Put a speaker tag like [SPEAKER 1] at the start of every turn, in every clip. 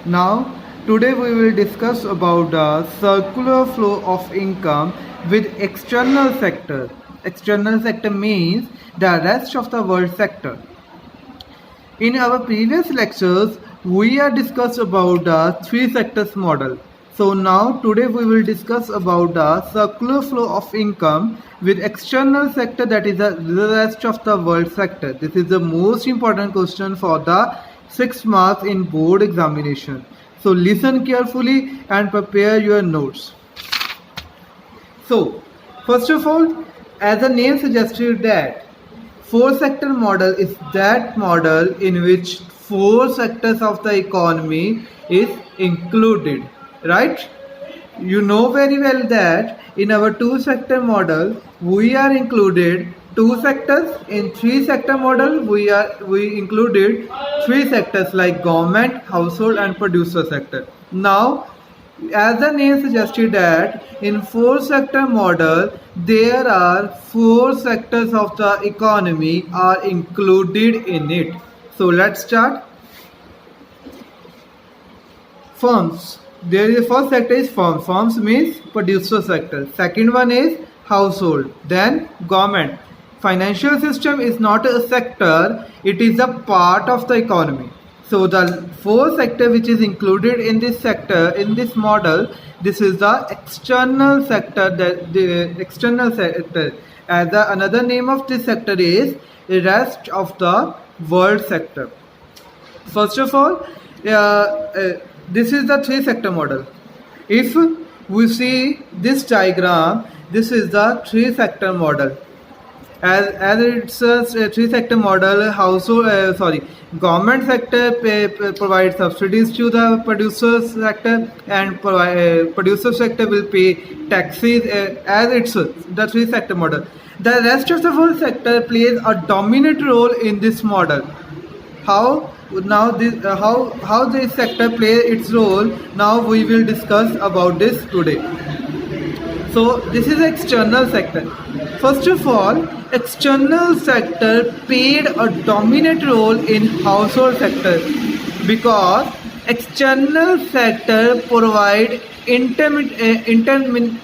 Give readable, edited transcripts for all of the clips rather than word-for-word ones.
[SPEAKER 1] Now, today we will discuss about the circular flow of income with external sector. External sector means the rest of the world sector. In our previous lectures, we are discussed about the three sectors model. So now today we will discuss about the circular flow of income with external sector, that is the rest of the world sector. This is the most important question for the 6 marks in board examination. So listen carefully and prepare your notes. So first of all, as the name suggested, that four sector model is that model in which four sectors of the economy is included, right? You know very well that in our two sector model we are included two sectors. In three sector model we included three sectors like government, household and producer sector. Now, as the name suggested, that in four sector model there are four sectors of the economy are included in it. So let's start. Firms. There is first sector is firm. Firms means producer sector. Second one is household. Then government. Financial system is not a sector, it is a part of the economy. So the fourth sector which is included in this sector, in this model, this is the external sector. The external sector. As another name of this sector is the rest of the world sector. First of all, this is the three sector model. If we see this diagram, this is the three sector model. As it's a three sector model, government sector provides subsidies to the producer sector, and producer sector will pay taxes, as it's the three sector model. The rest of the world sector plays a dominant role in this model. How now this how this sector plays its role, now we will discuss about this today. So this is external sector. First of all, external sector played a dominant role in household sector because external sector provide international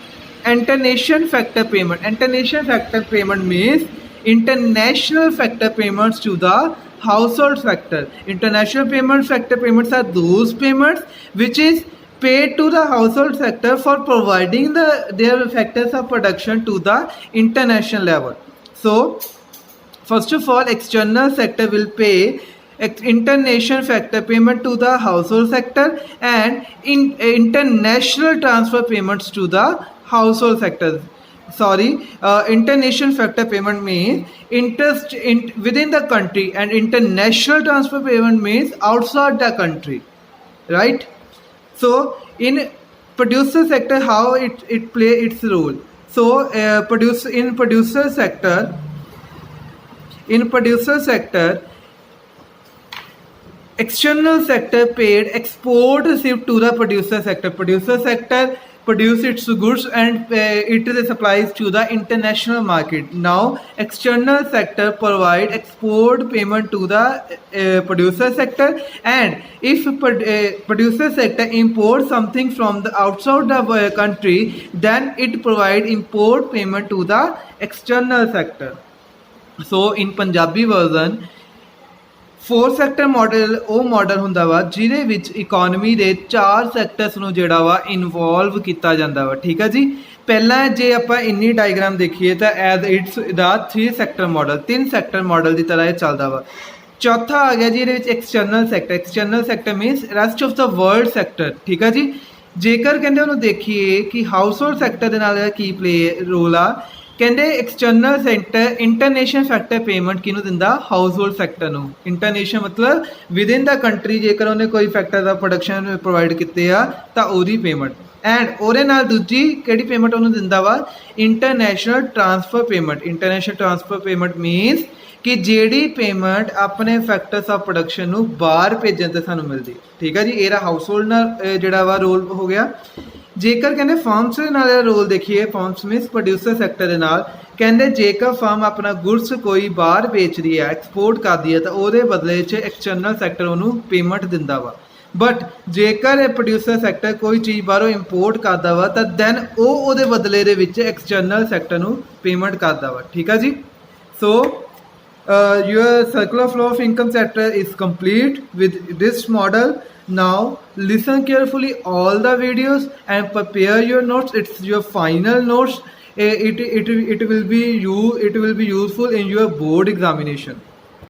[SPEAKER 1] factor payment. International factor payment means international factor payments to the household sector. International factor payments are those payments which is paid to the household sector for providing their factors of production to the international level. So first of all, external sector will pay international factor payment to the household sector and international transfer payments to the household sector. International factor payment means interest within the country, and international transfer payment means outside the country, right? So in producer sector, how it play its role. So in producer sector, external sector paid export received to the producer sector. Producer sector produce its goods and it supplies to the international market. Now external sector provide export payment to the producer sector, and if producer sector imports something from the outside the country, then it provide import payment to the external sector. So in Punjabi version, four sector model वो model हुंदा वा जिहदे विच economy they चार sectors नूं जिहड़ा वा involve किया जाता वा। ठीक है जी। पहला जे आपां इन्नी डायग्राम देखिए तो as it's the three sector model, तीन सैक्टर मॉडल की तरह चलता वा। चौथा आ गया जी external sector. External sector means rest of the world sector. ठीक है जी। जेकर कहते उन्होंने देखिए कि हाउस होल्ड सैक्टर के नाल की प्ले रोल आ, कहते external sector international factor payment किनू दिंदा, हाउस होल्ड सैक्टर नूं। इंटरनेशनल मतलब विद इन द कंट्री जेकर उन्हें कोई फैक्टर का प्रोडक्शन प्रोवाइड किते आ तां ओहदी पेमेंट, एंड ओहदे नाल दूजी किहड़ी पेमेंट उन्होंने दिंदा वा, international transfer payment. International transfer payment मीनस कि जिहड़ी पेमेंट अपने फैक्टर्स ऑफ प्रोडक्शन नूं बाहर भेजण ते सानूं मिलदी। ठीक है जी। ਇਹਦਾ हाउस होल्ड नाल जिहड़ा वा रोल हो गया। जेकर कहते फर्म्स के नाल रोल देखिए, फर्म्स मीनस प्रोड्यूसर सैक्टर के नाल कहते जेकर फर्म अपना गुड्स कोई बाहर बेच रही है, एक्सपोर्ट करती है, तो वो बदले च एक्सटर्नल सैक्टर उन्होंने पेमेंट दिंदा वा। ਬਟ ਜੇਕਰ ਇਹ ਪ੍ਰੋਡਿਊਸਰ ਸੈਕਟਰ ਕੋਈ ਚੀਜ਼ ਬਾਹਰੋਂ ਇੰਪੋਰਟ ਕਰਦਾ ਵਾ ਤਾਂ ਦੈਨ ਉਹ ਉਹਦੇ ਬਦਲੇ ਦੇ ਵਿੱਚ ਐਕਸਟਰਨਲ ਸੈਕਟਰ ਨੂੰ ਪੇਮੈਂਟ ਕਰਦਾ ਵਾ, ਠੀਕ ਆ ਜੀ। ਸੋ your circular flow of income sector is complete with this model. Now listen carefully all the videos and prepare your notes. It's your final notes. It will be useful in your board examination.